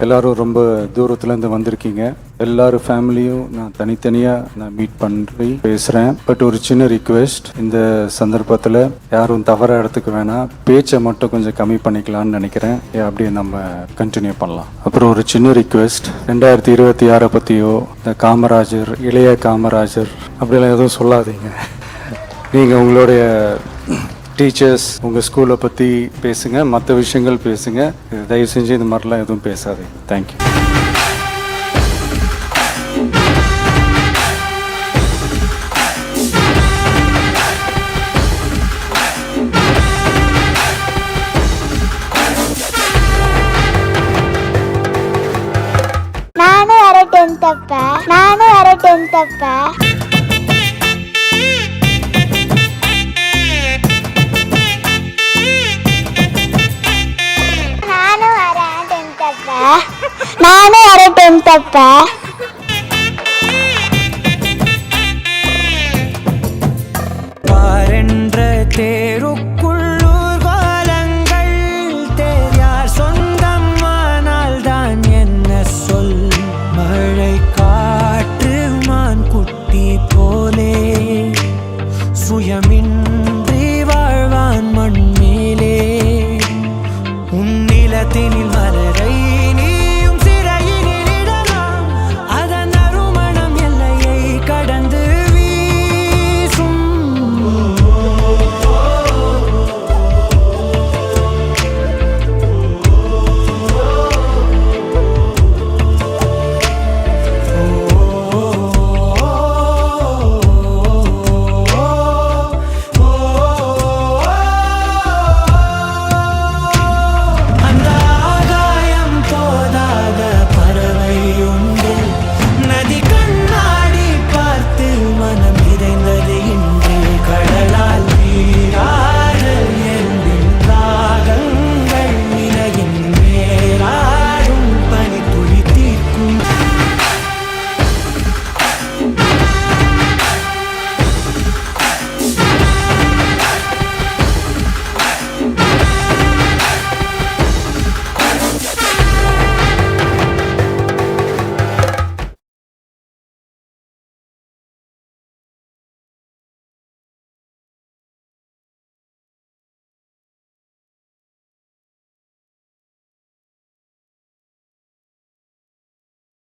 எல்லோரும் ரொம்ப தூரத்துலேருந்து வந்திருக்கீங்க. எல்லாரும் ஃபேமிலியும் நான் தனித்தனியாக மீட் பண்ணி பேசுகிறேன். பட் ஒரு சின்ன ரிக்வெஸ்ட், இந்த சந்தர்ப்பத்தில் யாரும் தவறாக எடுத்துக்க வேணாம். பேச்சை மட்டும் கொஞ்சம் கம்மி பண்ணிக்கலாம்னு நினைக்கிறேன். அப்படியே நம்ம கண்டினியூ பண்ணலாம். அப்புறம் ஒரு சின்ன ரிக்வெஸ்ட், 2026 பற்றியோ இந்த காமராஜர், இளைய காமராஜர் அப்படிலாம் எதுவும் சொல்லாதீங்க. நீங்கள் உங்களுடைய டீச்சர்ஸ், உங்கள் ஸ்கூலை பற்றி பேசுங்க, மற்ற விஷயங்கள் பேசுங்க. தயவு செஞ்சு இந்த மாதிரிலாம் எதுவும் பேசாதீங்க. தேங்க்யூ. நானும் வர 10th அப்ப நானும் வரேன் 10th அப்ப. நானும் வரேன் 10th அப்ப.